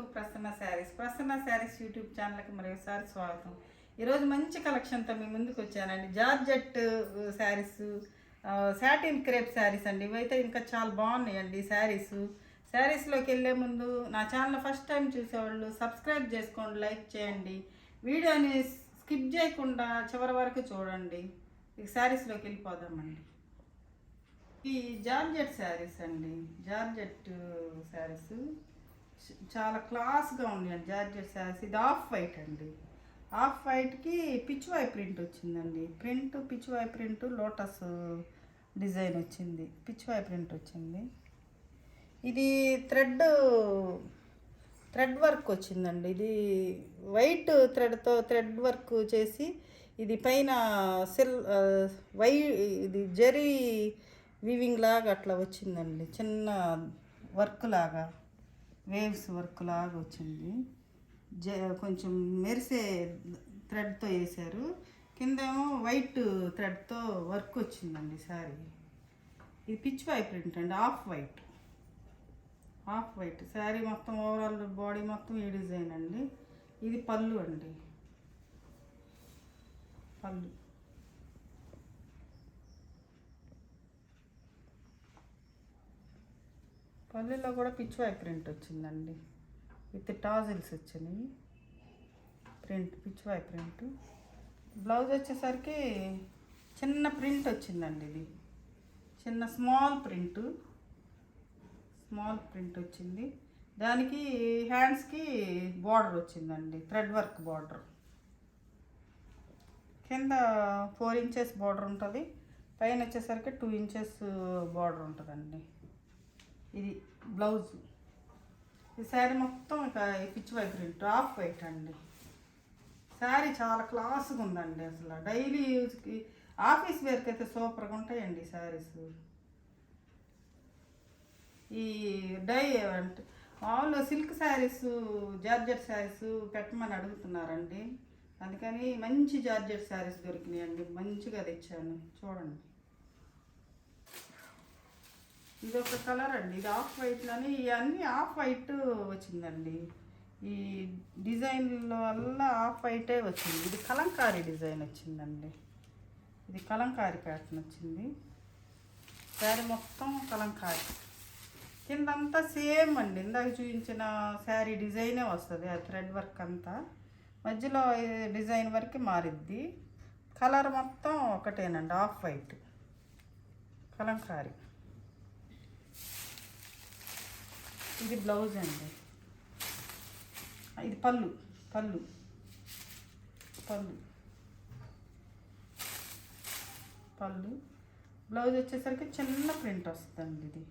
To Prasanna saris YouTube ఛానల్కి మరొకసారి స్వాగతం. ఈరోజు మంచి కలెక్షన్తో మీ ముందుకు వచ్చానండి. Georgette saris, satin crepe saris అండి. ఇవైతే ఇంకా చాలా బాగున్నాయండి శారీస్లోకి వెళ్ళే ముందు నా ఛానల్ ఫస్ట్ టైం చూసేవాళ్ళు సబ్స్క్రైబ్ చేసుకోండి, లైక్ చేయండి, వీడియోని స్కిప్ చేయకుండా చివరి వరకు చూడండి. ఇక శారీస్లోకి వెళ్ళిపోదామండి. ఈ జార్జెట్ శారీస్ అండి, జార్జెట్ శారీస్ చాలా క్లాస్గా ఉన్నాయండి. జార్జెట్ శారీస్ ఇది ఆఫ్ వైట్ అండి. ఆఫ్ వైట్కి పిచ్వాయ్ ప్రింట్ వచ్చిందండి. పిచ్వాయ్ ప్రింట్ లోటస్ డిజైన్ వచ్చింది, పిచ్వాయ్ ప్రింట్ వచ్చింది. ఇది థ్రెడ్ వర్క్ వచ్చిందండి. ఇది వైట్ థ్రెడ్తో థ్రెడ్ వర్క్ చేసి ఇది పైన ఇది జరీ వీవింగ్ లాగా అట్లా వచ్చిందండి. చిన్న వర్క్ లాగా, వేవ్స్ వర్క్ లాగా వచ్చింది. కొంచెం మెరిసే థ్రెడ్తో వేసారు. కిందేమో వైట్ థ్రెడ్తో వర్క్ వచ్చిందండి శారీ. ఇది పిచ్వాయ్ ప్రింట్ అండి, ఆఫ్ వైట్ శారీ మొత్తం ఓవరాల్ బాడీ మొత్తం ఈ డిజైన్ అండి. ఇది పళ్ళు అండి, పళ్ళులో కూడా పిచ్వాయ్ ప్రింట్ వచ్చిందండి. విత్ టాజిల్స్ వచ్చినాయి. పిచ్వాయ్ ప్రింట్. బ్లౌజ్ వచ్చేసరికి చిన్న ప్రింట్ వచ్చిందండి. ఇది చిన్న స్మాల్ ప్రింట్ వచ్చింది. దానికి హ్యాండ్స్కి బార్డర్ వచ్చిందండి, థ్రెడ్ వర్క్ బార్డర్. కింద 4 ఇంచెస్ బార్డర్ ఉంటుంది, పైన వచ్చేసరికి 2 ఇంచెస్ బార్డర్ ఉంటుందండి. ఇది బ్లౌజ్. ఈ శారీ మొత్తం ఇక పిచ్వాయ్ ప్రింట్, ఆఫ్ వైట్ అండి. శారీ చాలా క్లాస్గా ఉందండి. అసలు డైలీ యూజ్కి, ఆఫీస్ వేర్కి అయితే సూపర్గా ఉంటాయండి శారీస్. ఈ అంటే మామూలుగా సిల్క్ శారీస్, జార్జెట్ శారీస్ పెట్టమని అడుగుతున్నారండి. అందుకని మంచి జార్జెట్ శారీస్ దొరికినాయండి, మంచిగా తెచ్చాను. చూడండి, ఇది ఒక కలర్ అండి. ఇది ఆఫ్ వైట్లోని ఇవన్నీ ఆఫ్ వైట్ వచ్చిందండి. ఈ డిజైన్ల వల్ల ఆఫ్ వైటే వచ్చింది. ఇది కలంకారీ డిజైన్ వచ్చిందండి. ఇది కలంకారీ ప్యాటర్న్ వచ్చింది. శారీ మొత్తం కలంకారీ. కిందంతా సేమ్ అండి, ఇందాక చూపించిన శారీ డిజైనే వస్తుంది. ఆ థ్రెడ్ వర్క్ అంతా మధ్యలో డిజైన్ వరకు మారిద్ది. కలర్ మొత్తం ఒకటేనండి, ఆఫ్ వైట్ కలంకారీ. ఇది బ్లౌజ్ అండి. ఇది పళ్ళు. బ్లౌజ్ వచ్చేసరికి చిన్న ప్రింట్ వస్తుందండి. ఇది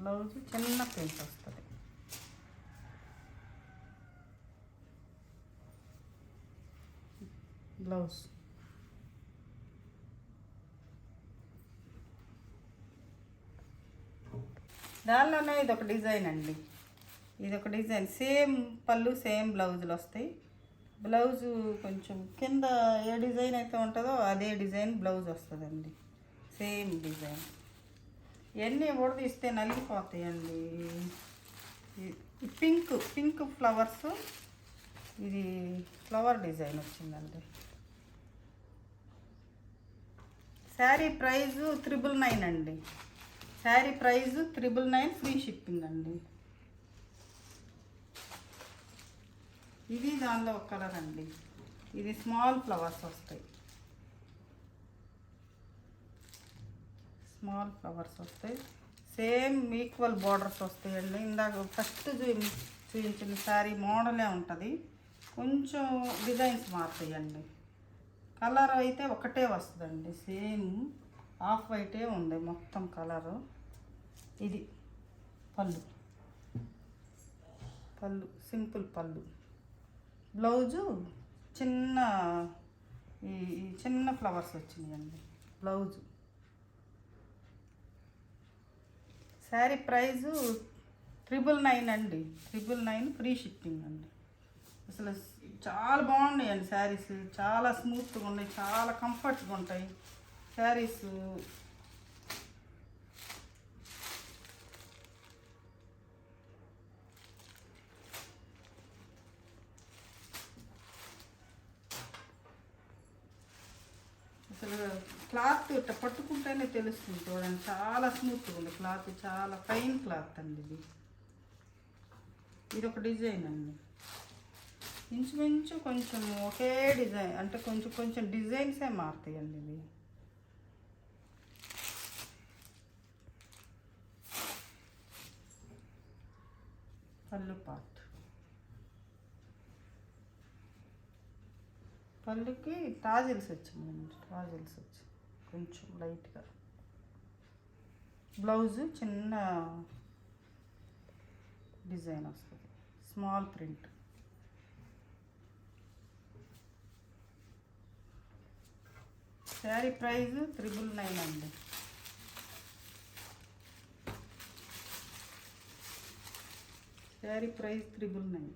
బ్లౌజ్ చిన్న ప్రింట్ వస్తుంది. బ్లౌజ్ దానిలోనే ఇది ఒక డిజైన్ అండి. ఇది ఒక డిజైన్, సేమ్ పళ్ళు సేమ్ బ్లౌజులు వస్తాయి. బ్లౌజు కొంచెం కింద ఏ డిజైన్ అయితే ఉంటుందో అదే డిజైన్ బ్లౌజ్ వస్తుందండి, సేమ్ డిజైన్. ఇవన్నీ తీస్తే నలిగిపోతాయండి. పింక్ ఫ్లవర్స్, ఇది ఫ్లవర్ డిజైన్ వచ్చిందండి. శారీ ప్రైజు 999 అండి. శారీ ప్రైజు 999, ఫ్రీ షిప్పింగ్ అండి. ఇది దానిలో ఒక కలర్ అండి. ఇది స్మాల్ ఫ్లవర్స్ వస్తాయి, సేమ్ ఈక్వల్ బార్డర్స్ వస్తాయండి. ఇందాక ఫస్ట్ చూపించిన శారీ మోడలే ఉంటుంది, కొంచెం డిజైన్స్ మారుతాయండి. కలర్ అయితే ఒకటే వస్తుందండి, సేమ్ ఆఫ్ వైటే ఉంది మొత్తం కలరు. ఇది పళ్ళు సింపుల్ పళ్ళు. బ్లౌజు చిన్న ఫ్లవర్స్ వచ్చినాయండి బ్లౌజు. శారీ ప్రైజు 999 అండి, 999 ఫ్రీ షిప్పింగ్ అండి. అసలు చాలా బాగున్నాయండి శారీస్, చాలా స్మూత్గా ఉన్నాయి, చాలా కంఫర్ట్గా ఉంటాయి శారీస్. అసలు క్లాత్ ఇట్లా పట్టుకుంటేనే తెలుస్తుంది చూడండి, చాలా స్మూత్గా ఉంది క్లాత్, చాలా ఫైన్ క్లాత్ అండి ఇది. ఇది ఒక డిజైన్ అండి, ఇంచుమించు కొంచెం ఒకే డిజైన్, అంటే కొంచెం కొంచెం డిజైన్సే మారుతాయండి ఇవి. పళ్ళు పార్ట్, పళ్ళుకి టాజిల్స్ వచ్చిందండి, టాజిల్స్ వచ్చి కొంచెం లైట్గా. బ్లౌజు చిన్న డిజైన్ వస్తుంది, స్మాల్ ప్రింట్. శారీ ప్రైస్ 999 అండి. శారీ ప్రైస్ 999.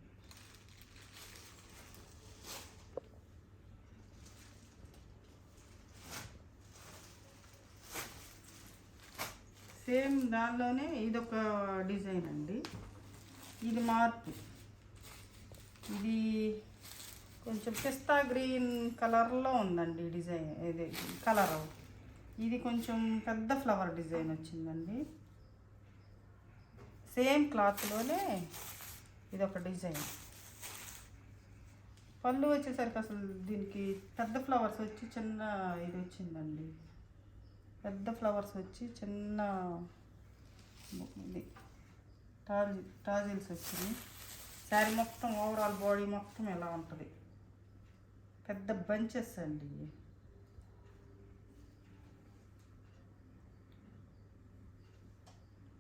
సేమ్ దానిలోనే ఇదొక డిజైన్ అండి, ఇది మార్పు. ఇది కొంచెం పిస్తా గ్రీన్ కలర్లో ఉందండి డిజైన్, ఇది కలర్. ఇది కొంచెం పెద్ద ఫ్లవర్ డిజైన్ వచ్చిందండి. సేమ్ క్లాత్లోనే ఇదొక డిజైన్. పళ్ళు వచ్చేసరికి అసలు దీనికి పెద్ద ఫ్లవర్స్ వచ్చి చిన్న ఇది వచ్చిందండి, పెద్ద ఫ్లవర్స్ వచ్చి చిన్న ఇది టాజిల్స్ వచ్చింది. శారీ మొత్తం ఓవరాల్ బాడీ మొత్తం ఎలా ఉంటుంది, పెద్ద బంచెస్ అండి.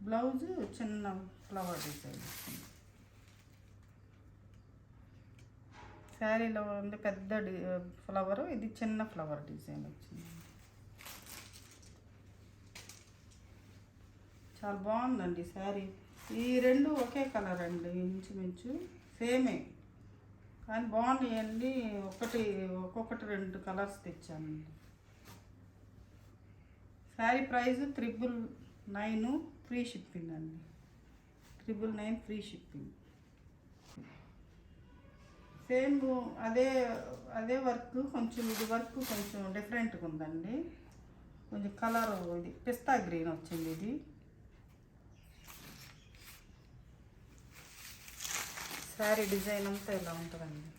బ్లౌజు చిన్న ఫ్లవర్ డిజైన్ వచ్చింది. శారీలో ఉంది పెద్ద ఫ్లవరు, ఇది చిన్న ఫ్లవర్ డిజైన్ వచ్చింది. చాలా బాగుందండి శారీ. ఈ రెండు ఒకే కలర్ అండి, ఇంచుమించు సేమే, కానీ బాగున్నాయండి. ఒక్కొక్కటి 2 కలర్స్ తెచ్చానండి. శారీ ప్రైస్ 999, ఫ్రీ షిప్పింగ్ అండి. 999 ఫ్రీ షిప్పింగ్. సేమ్ అదే వర్క్, కొంచెం ఇది వర్క్ కొంచెం డిఫరెంట్గా ఉందండి. కొంచెం కలర్ ఇది పిస్తా గ్రీన్ వచ్చింది. ఇది శారీ డిజైన్ అంతా ఇలా ఉంటుందండి.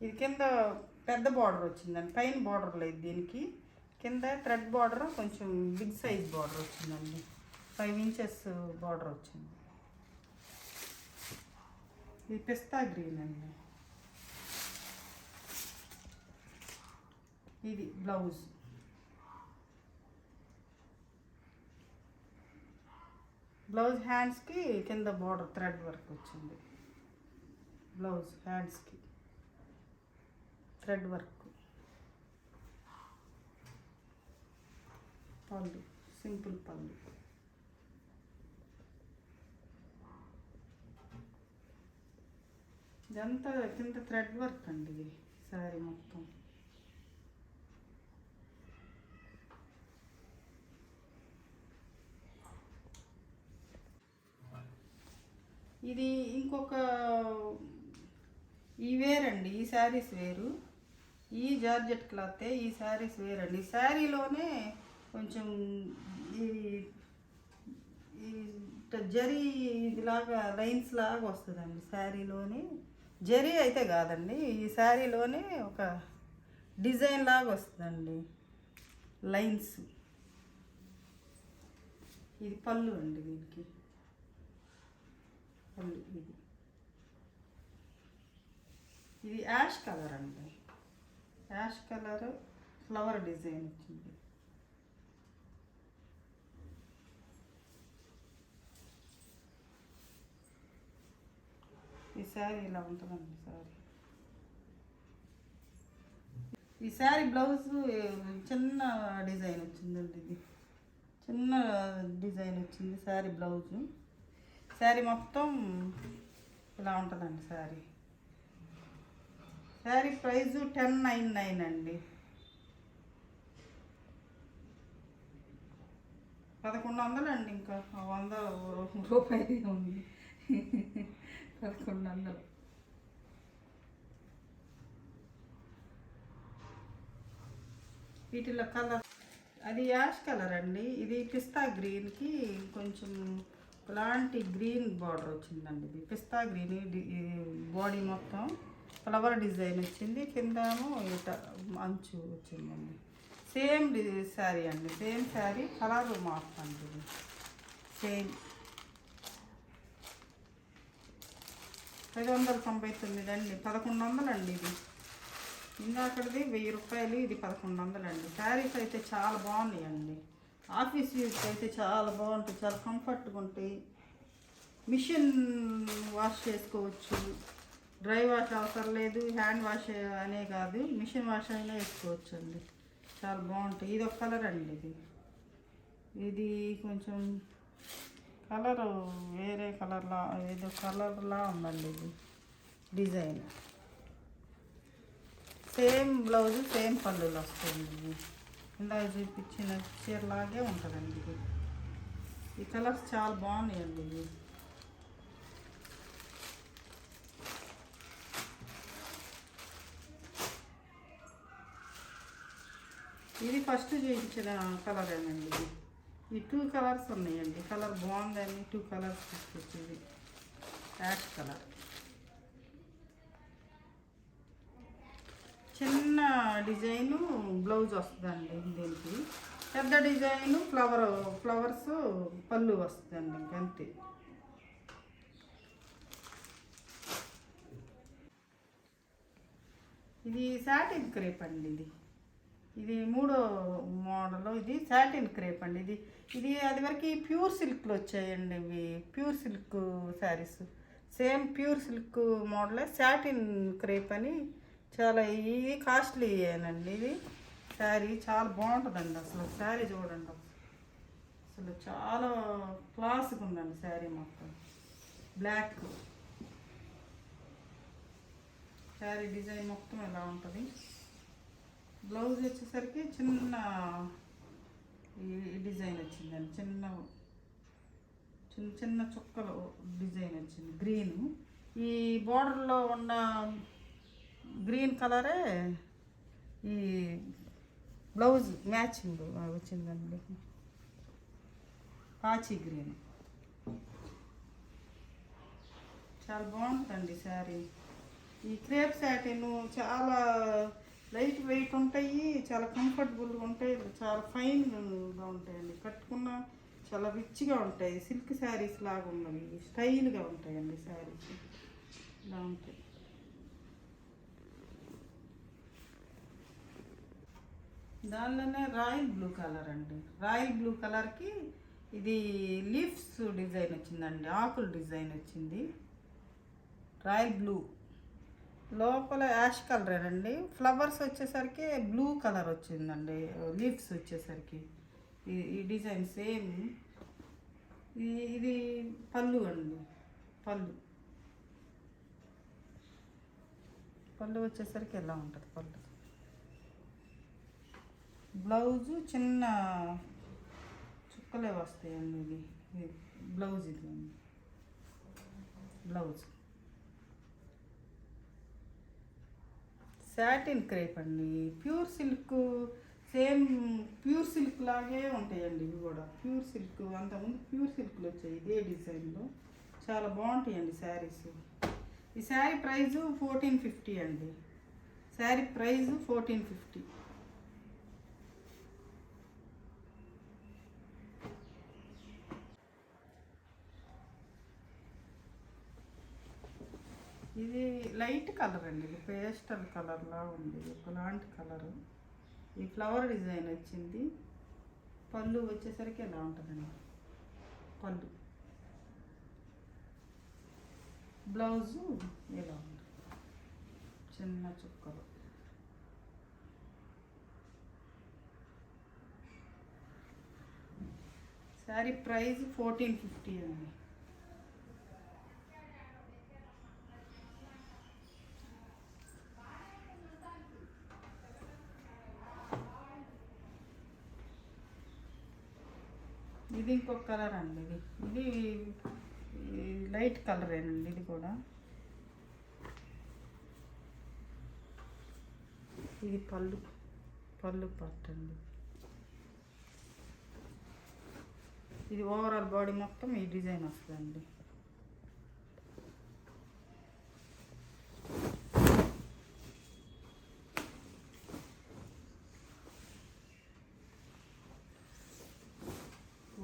ఇది కింద పెద్ద బార్డర్ వచ్చిందండి, పైన బార్డర్ లేదు దీనికి, కింద థ్రెడ్ బార్డర్ కొంచెం బిగ్ సైజ్ బార్డర్ వచ్చిందండి, 5 ఇంచెస్ బార్డర్ వచ్చింది. ఇది పిస్తా గ్రీన్ అండి. ఇది బ్లౌజ్, బ్లౌజ్ హ్యాండ్స్కి కింద బార్డర్ థ్రెడ్ వర్క్ వచ్చింది. బ్లౌజ్ హ్యాండ్స్కి థ్రెడ్ వర్క్. పళ్ళు సింపుల్ పళ్ళు. ఇదంతా కింద థ్రెడ్ వర్క్ అండి, ఇది శారీ మొత్తం. ఇది ఇంకొక ఈ వేరండి, ఈ శారీస్ వేరు, ఈ జార్జెట్ క్లాతే, ఈ శారీస్ వేరండి. ఈ శారీలోనే కొంచెం ఈ జరీ ఇదిలాగా లైన్స్ లాగా వస్తుందండి శారీలోని. జరీ అయితే కాదండి, ఈ శారీలోనే ఒక డిజైన్ లాగా వస్తుందండి, లైన్స్. ఇది పళ్ళు అండి, దీనికి పళ్ళు. ఇది యాష్ కలర్ అండి, యాష్ కలర్ ఫ్లవర్ డిజైన్ వచ్చింది. ఈ శారీ ఇలా ఉంటుందండి శారీ. ఈ శారీ బ్లౌజ్ చిన్న డిజైన్ వచ్చిందండి, ఇది చిన్న డిజైన్ వచ్చింది శారీ బ్లౌజు. శారీ మొత్తం ఇలా ఉంటుందండి శారీ. శారీ ప్రైజు 1099 అండి. 1100 అండి, ఇంకా 100 రూపాయలు ఉంది. 1100. వీటిలో కలర్ అది యాష్ కలర్ అండి. ఇది పిస్తా గ్రీన్కి కొంచెం ఇలాంటి గ్రీన్ బార్డర్ వచ్చిందండి. ఇది పిస్తా గ్రీన్ బాడీ మొత్తం ఫ్లవర్ డిజైన్ వచ్చింది. కిందేమో ఇట అంచు వచ్చిందండి. సేమ్ శారీ అండి, సేమ్ శారీ కలర్ మార్చండి. ఇది సేమ్ 599 అండి, 1100 అండి. ఇది ఇందాకటిది 1000 రూపాయలు, ఇది 1100 అండి. శారీస్ అయితే చాలా బాగున్నాయండి. ఆఫీస్ యూస్కి అయితే చాలా బాగుంటాయి, చాలా కంఫర్ట్గా ఉంటాయి. మిషన్ వాష్ చేసుకోవచ్చు, డ్రై వాష్ అవసరం లేదు, హ్యాండ్ వాష్ అనే కాదు, మిషన్ వాష్ అయినా వేసుకోవచ్చు అండి. చాలా బాగుంటాయి. ఇది ఒక కలర్ అండి. ఇది కొంచెం కలర్ వేరే కలర్లా, ఏదో కలర్లా ఉందండి. ఇది డిజైన్ సేమ్ బ్లౌజ్, సేమ్ పళ్ళులు వస్తుంది. ఇందాక చూపించిన చీరలాగే ఉంటుందండి. ఇది ఈ కలర్స్ చాలా బాగున్నాయండి. ఇది ఫస్ట్ చూపించిన కలరేనండి. ఈ 2 కలర్స్ ఉన్నాయండి. కలర్ బాగుందండి. 2 కలర్స్ తీసుకొచ్చింది. యాష్ కలర్, చిన్న డిజైను బ్లౌజ్ వస్తుందండి. దీనికి పెద్ద డిజైను ఫ్లవర్స్ పళ్ళు వస్తుందండి. ఇంకంతే. ఇది సాటిన్ క్రేప్ అండి. ఇది 3వ మోడల్. ఇది సాటిన్ క్రేప్ అండి. ఇది అది వరకు ప్యూర్ సిల్క్లో వచ్చాయండి. ఇవి pure silk saris, same pure silk మోడలే సాటిన్ క్రేప్ అని. చాలా ఇది కాస్ట్లీ అనండి. ఇది శారీ చాలా బాగుంటుందండి. అసలు శారీ చూడండి, అసలు చాలా క్లాస్గా ఉందండి శారీ మొత్తం. బ్లాక్ శారీ డిజైన్ మొత్తం ఎలా ఉంటుంది. బ్లౌజ్ వచ్చేసరికి చిన్న ఈ డిజైన్ వచ్చిందండి. చిన్న చిన్న చిన్న చుక్కలు డిజైన్ వచ్చింది. గ్రీను ఈ బార్డర్లో ఉన్న గ్రీన్ కలరే ఈ బ్లౌజ్ మ్యాచింగ్ వచ్చిందండి. పాచి గ్రీన్ చాలా బాగుంటుందండి శారీ. ఈ క్రేప్ సాటిన్ చాలా లైట్ వెయిట్ ఉంటాయి, చాలా కంఫర్టబుల్గా ఉంటాయి, చాలా ఫైన్గా ఉంటాయండి. కట్టుకున్న చాలా రిచ్గా ఉంటాయి. సిల్క్ శారీస్ లాగా ఉన్నవి, స్టైల్గా ఉంటాయండి శారీస్. ఇలా ఉంటాయి. దానిలోనే రాయల్ బ్లూ కలర్ అండి. రాయల్ బ్లూ కలర్కి ఇది లీఫ్స్ డిజైన్ వచ్చిందండి. ఆకుల డిజైన్ వచ్చింది. రాయల్ బ్లూ లోపల యాష్ కలరేనండి. ఫ్లవర్స్ వచ్చేసరికి బ్లూ కలర్ వచ్చిందండి. లీవ్స్ వచ్చేసరికి ఈ డిజైన్ సేమ్. ఇది పళ్ళు అండి. పళ్ళు వచ్చేసరికి ఎలా ఉంటుంది. పళ్ళు బ్లౌజు చిన్న చుక్కలే వస్తాయండి. ఇది బ్లౌజ్. ఇది బ్లౌజ్ సాటిన్ క్రేప్ అండి. Pure silk, same pure silk లాగే ఉంటాయండి. ఇవి కూడా ప్యూర్ సిల్క్. అంతకుముందు ప్యూర్ సిల్క్లు వచ్చాయి ఇదే డిజైన్లో. చాలా బాగుంటాయండి శారీస్. ఈ శారీ ప్రైజు 1450 అండి. శారీ ప్రైజు 1450. ఇది లైట్ కలర్ అండి. ఇది పేస్టల్ కలర్లా ఉంది, ఒకలాంటి కలరు. ఈ ఫ్లవర్ డిజైన్ వచ్చింది. పళ్ళు వచ్చేసరికి ఎలా ఉంటుందండి. పళ్ళు బ్లౌజు ఎలా ఉంటుంది, చిన్న చుక్కలు. శారీ ప్రైస్ 1450 అండి. ఇది ఇంకొక కలర్ అండి. ఇది లైట్ కలరేనండి. ఇది కూడా ఇది పళ్ళు పళ్ళు పట్టండి. ఇది ఓవరాల్ బాడీ మొత్తం ఈ డిజైన్ వస్తుందండి.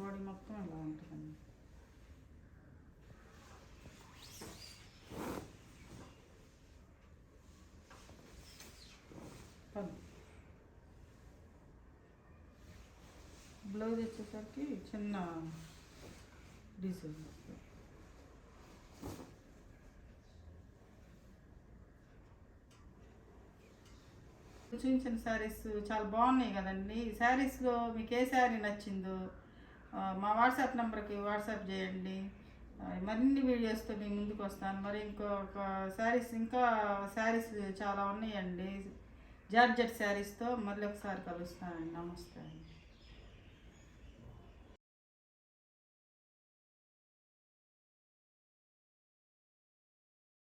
బాడీ మొత్తం ఇలా ఉంటుందండి. బ్లౌజ్ వచ్చేసరికి చిన్న డిజైన్ వస్తుంది. చూపించిన శారీస్ చాలా బాగున్నాయి కదండి. శారీస్లో మీకు ఏ శారీ నచ్చిందో మా వాట్సాప్ నెంబర్కి వాట్సాప్ చేయండి. మరిన్ని వీడియోస్తో మీ ముందుకు వస్తాను. మరి ఇంకొక ఇంకా శారీస్ చాలా ఉన్నాయండి. జార్జెట్ శారీస్తో మళ్ళీ ఒకసారి కలుస్తానండి. నమస్తే అండి.